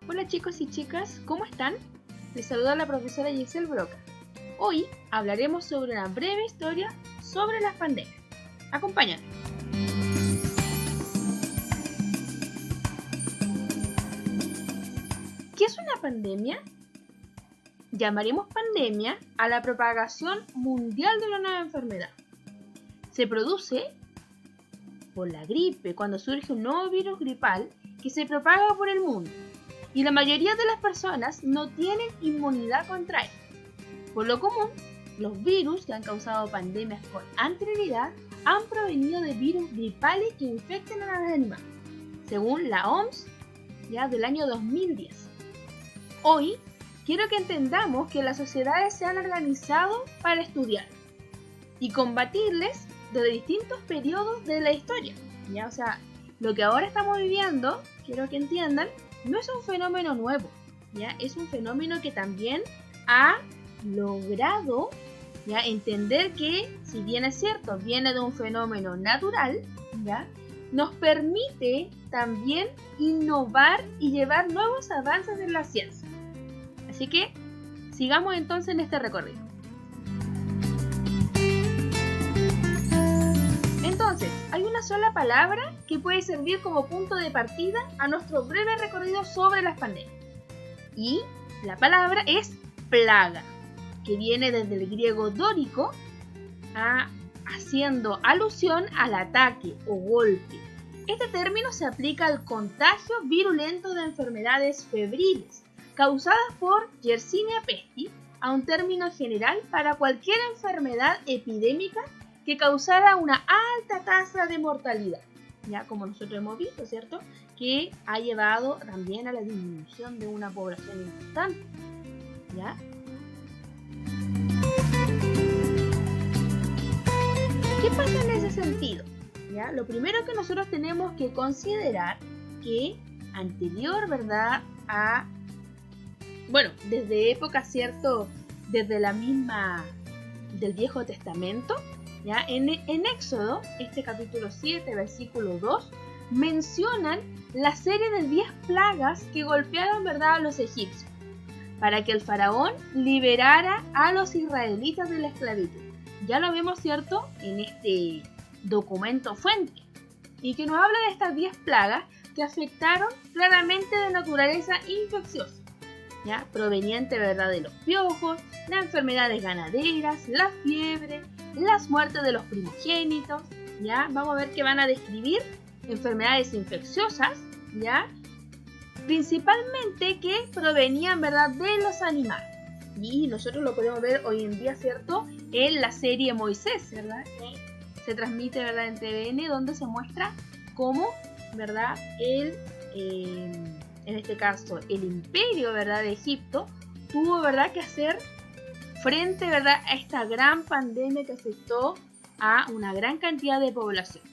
Hola chicos y chicas, ¿cómo están? Les saluda la profesora Giselle Broca. Hoy hablaremos sobre una breve historia sobre las pandemias. Acompáñame. ¿Qué es una pandemia? Llamaremos pandemia a la propagación mundial de una nueva enfermedad. Se produce por la gripe cuando surge un nuevo virus gripal que se propaga por el mundo. Y la mayoría de las personas no tienen inmunidad contra él. Por lo común, los virus que han causado pandemias con anterioridad han provenido de virus gripales que infectan a los animales, según la OMS ya del año 2010. Hoy, quiero que entendamos que las sociedades se han organizado para estudiar y combatirles desde distintos periodos de la historia. ¿Ya? O sea, lo que ahora estamos viviendo, quiero que entiendan, no es un fenómeno nuevo, ¿ya? Es un fenómeno que también ha logrado, ¿ya?, entender que, si bien es cierto, viene de un fenómeno natural, ¿ya?, nos permite también innovar y llevar nuevos avances en la ciencia. Así que, sigamos entonces en este recorrido. Entonces, hay una sola palabra que puede servir como punto de partida a nuestro breve recorrido sobre las pandemias. Y la palabra es plaga, que viene desde el griego dórico, haciendo alusión al ataque o golpe. Este término se aplica al contagio virulento de enfermedades febriles causadas por Yersinia pestis, a un término general para cualquier enfermedad epidémica que causara una alta tasa de mortalidad, ya como nosotros hemos visto, ¿cierto?, que ha llevado también a la disminución de una población importante, ¿ya? ¿Qué pasa en ese sentido? ¿Ya? Lo primero que nosotros tenemos que considerar que anterior, ¿verdad?, desde época, ¿cierto?, desde la misma del Viejo Testamento, ¿ya? En Éxodo, este capítulo 7, versículo 2, mencionan la serie de 10 plagas que golpearon, ¿verdad?, a los egipcios, para que el faraón liberara a los israelitas de la esclavitud. Ya lo vemos, ¿cierto?, en este documento fuente, y que nos habla de estas 10 plagas que afectaron claramente de naturaleza infecciosa, ¿ya?, proveniente, ¿verdad?, de los piojos, las enfermedades ganaderas, la fiebre, las muertes de los primogénitos, ¿ya? Vamos a ver que van a describir enfermedades infecciosas, ¿ya?, principalmente que provenían, ¿verdad?, de los animales. Y nosotros lo podemos ver hoy en día, ¿cierto?, en la serie Moisés, ¿verdad?, que se transmite, ¿verdad?, en TVN, donde se muestra cómo, ¿verdad?, en este caso, el imperio, ¿verdad?, de Egipto tuvo, ¿verdad?, que hacer frente, ¿verdad?, a esta gran pandemia que afectó a una gran cantidad de población.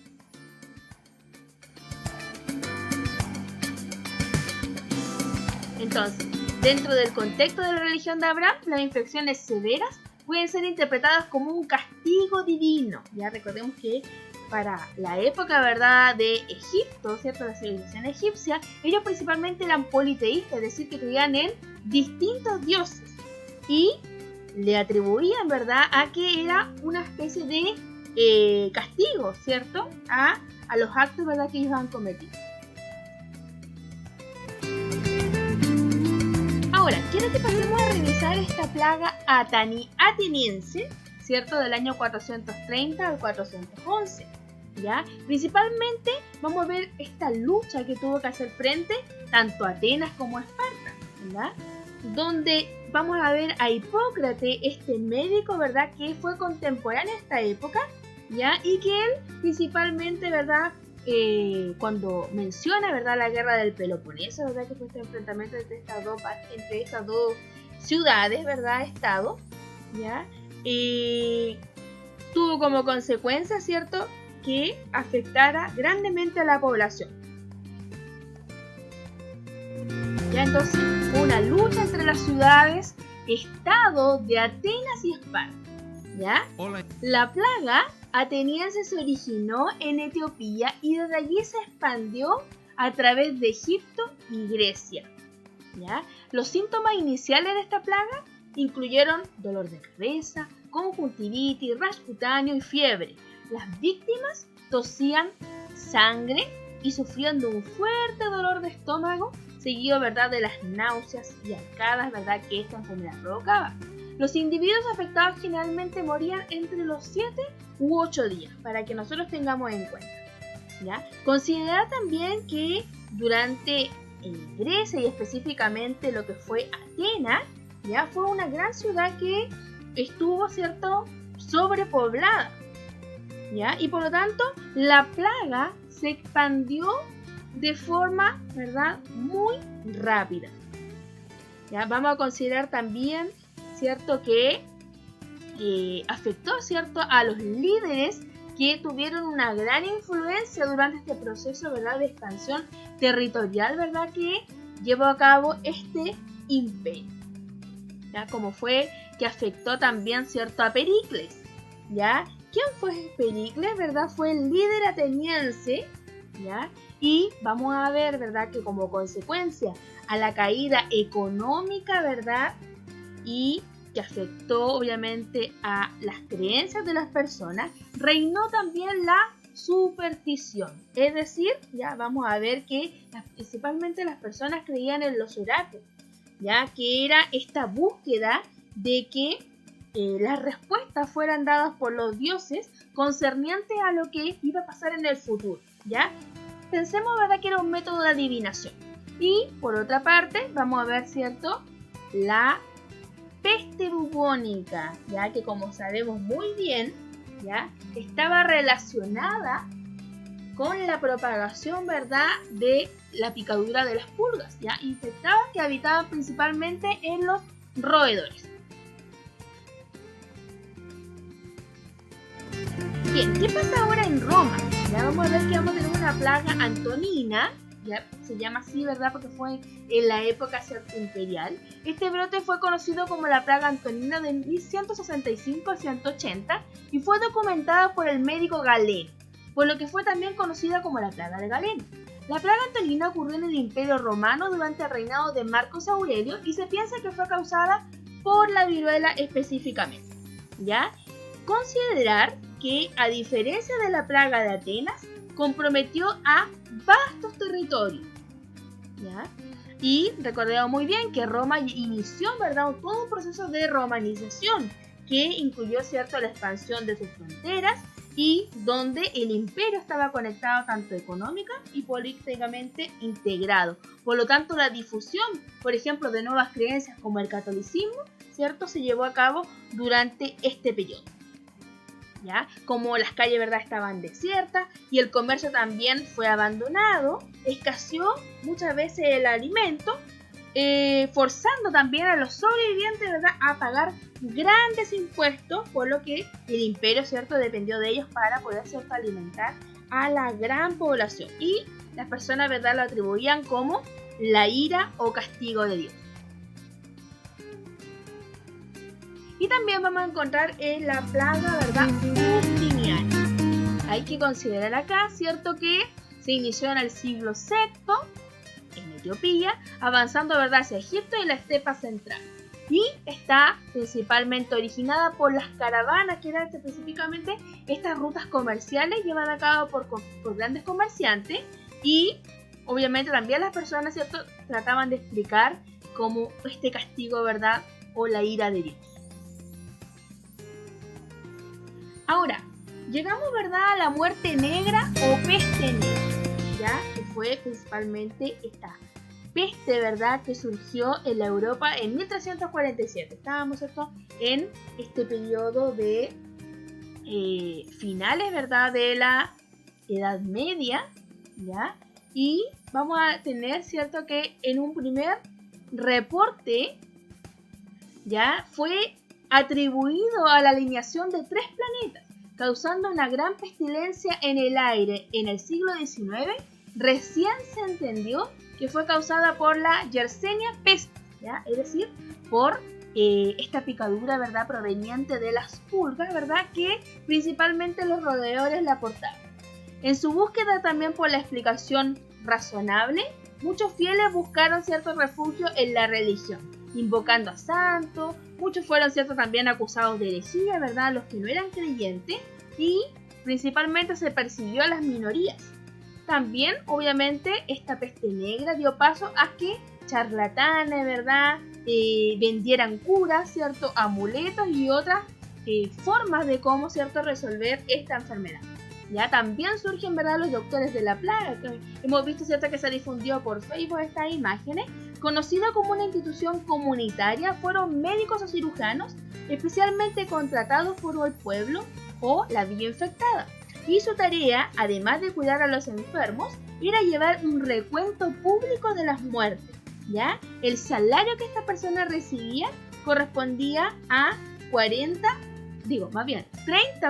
Entonces, dentro del contexto de la religión de Abraham, las infecciones severas pueden ser interpretadas como un castigo divino. Ya recordemos que para la época, ¿verdad?, de Egipto, ¿cierto?, la civilización egipcia, ellos principalmente eran politeístas, es decir, que creían en distintos dioses y le atribuían, ¿verdad?, a que era una especie de castigo, ¿cierto?, a los actos, ¿verdad?, que ellos han cometido. Ahora, quiero que pasemos a revisar esta plaga ateniense, ¿cierto?, del año 430 al 411, ¿ya? Principalmente vamos a ver esta lucha que tuvo que hacer frente tanto Atenas como Esparta, ¿verdad?, donde vamos a ver a Hipócrates, este médico, ¿verdad?, que fue contemporáneo a esta época, ¿ya?, y que él principalmente, ¿verdad?, cuando menciona, ¿verdad?, la guerra del Peloponeso, ¿verdad?, que fue este enfrentamiento entre estas dos ciudades, ¿verdad?, estados, ¿ya?, tuvo como consecuencia, ¿cierto?, que afectara grandemente a la población. Ya, entonces, una lucha entre las ciudades estado de Atenas y Esparta, ¿ya? Hola. La plaga ateniense se originó en Etiopía y desde allí se expandió a través de Egipto y Grecia. ¿ya? Los síntomas iniciales de esta plaga incluyeron dolor de cabeza, conjuntivitis, rash cutáneo y fiebre. Las víctimas tosían sangre y sufrían de un fuerte dolor de estómago, seguido, ¿verdad?, de las náuseas y arcadas, ¿verdad?, que esta enfermedad provocaba. Los individuos afectados generalmente morían entre los 7 u 8 días, para que nosotros tengamos en cuenta, ¿ya? Considerar también que durante Grecia y específicamente lo que fue Atenas, ya fue una gran ciudad que estuvo, ¿cierto?, sobrepoblada, ¿ya? Y por lo tanto la plaga se expandió de forma, ¿verdad?, muy rápida, ¿ya? Vamos a considerar también, ¿cierto?, que afectó, ¿cierto?, a los líderes que tuvieron una gran influencia durante este proceso, ¿verdad?, de expansión territorial, ¿verdad?, que llevó a cabo este imperio, ¿ya? Como fue que afectó también, ¿cierto?, a Pericles, ¿ya? ¿Quién fue Pericles, verdad? Fue el líder ateniense, ¿ya? Y vamos a ver, ¿verdad?, que como consecuencia a la caída económica, ¿verdad?, y que afectó obviamente a las creencias de las personas, reinó también la superstición. Es decir, ya vamos a ver que principalmente las personas creían en los oráculos, ya que era esta búsqueda de que las respuestas fueran dadas por los dioses concernientes a lo que iba a pasar en el futuro, ¿ya? Pensemos, ¿verdad?, que era un método de adivinación. Y por otra parte, vamos a ver, ¿cierto?, la peste bubónica, ya que como sabemos muy bien, ya estaba relacionada con la propagación, ¿verdad?, de la picadura de las pulgas, ya infectadas que habitaban principalmente en los roedores. Bien, ¿qué pasa ahora en Roma? Ya vamos a ver que vamos a tener una plaga antonina, ya se llama así, ¿verdad?, porque fue en la época, ¿cierto?, imperial. Este brote fue conocido como la plaga antonina de 1165 a 180 y fue documentada por el médico Galeno, por lo que fue también conocida como la plaga de Galeno. La plaga antonina ocurrió en el Imperio Romano durante el reinado de Marcos Aurelio y se piensa que fue causada por la viruela específicamente, ¿ya? Considerar que, a diferencia de la plaga de Atenas, comprometió a vastos territorios, ¿ya? Y recordemos muy bien que Roma inició, ¿verdad?, todo un proceso de romanización que incluyó, ¿cierto?, la expansión de sus fronteras y donde el imperio estaba conectado tanto económica y políticamente integrado. Por lo tanto, la difusión, por ejemplo, de nuevas creencias como el catolicismo, ¿cierto?, se llevó a cabo durante este periodo, ¿ya? Como las calles, ¿verdad?, estaban desiertas y el comercio también fue abandonado, escaseó muchas veces el alimento, forzando también a los sobrevivientes, ¿verdad?, a pagar grandes impuestos, por lo que el imperio, ¿cierto?, dependió de ellos para poder, ¿cierto?, alimentar a la gran población. Y las personas, ¿verdad?, lo atribuían como la ira o castigo de Dios. Y también vamos a encontrar en la plaga, ¿verdad?, Justiniana. Hay que considerar acá, ¿cierto?, que se inició en el siglo VI en Etiopía, avanzando, ¿verdad?, hacia Egipto y la estepa central. Y está principalmente originada por las caravanas, que eran específicamente estas rutas comerciales llevadas a cabo por grandes comerciantes. Y obviamente también las personas, ¿cierto?, trataban de explicar como este castigo, ¿verdad?, o la ira de Dios. Ahora, llegamos, ¿verdad?, a la muerte negra o peste negra, ¿ya? Que fue principalmente esta peste, ¿verdad?, que surgió en la Europa en 1347. Estábamos, ¿cierto?, en este periodo de finales, ¿verdad?, de la Edad Media, ¿ya? Y vamos a tener, ¿cierto?, que en un primer reporte, ¿ya?, fue atribuido a la alineación de 3 planetas, causando una gran pestilencia en el aire en el siglo XIX. Recién se entendió que fue causada por la Yersinia pestis, ¿ya?, es decir, por esta picadura, ¿verdad?, proveniente de las pulgas, ¿verdad?, que principalmente los roedores la portaban. En su búsqueda también por la explicación razonable, muchos fieles buscaron cierto refugio en la religión, invocando a santos. Muchos fueron, cierto, también acusados de herejía, ¿verdad?, los que no eran creyentes, y principalmente se persiguió a las minorías. También, obviamente, esta peste negra dio paso a que charlatanes, ¿verdad?, vendieran curas, ¿cierto?, amuletos y otras formas de cómo, ¿cierto?, resolver esta enfermedad. Ya también surgen, ¿verdad?, los doctores de la plaga. Hemos visto, ¿cierto?, que se difundió por Facebook estas imágenes. Conocida como una institución comunitaria, fueron médicos o cirujanos especialmente contratados por el pueblo o la villa infectada. Y su tarea, además de cuidar a los enfermos, era llevar un recuento público de las muertes. ¿Ya? El salario que esta persona recibía correspondía a 30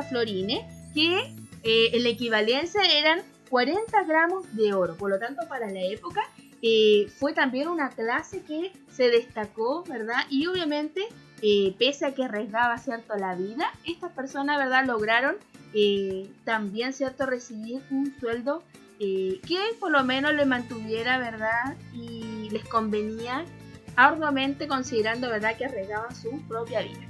florines, que en la equivalencia eran 40 gramos de oro. Por lo tanto, para la época fue también una clase que se destacó, ¿verdad? Y obviamente, pese a que arriesgaba, ¿cierto?, la vida, estas personas, ¿verdad?, lograron también, ¿cierto?, recibir un sueldo que por lo menos les mantuviera, ¿verdad?, y les convenía arduamente, considerando, ¿verdad?, que arriesgaban su propia vida.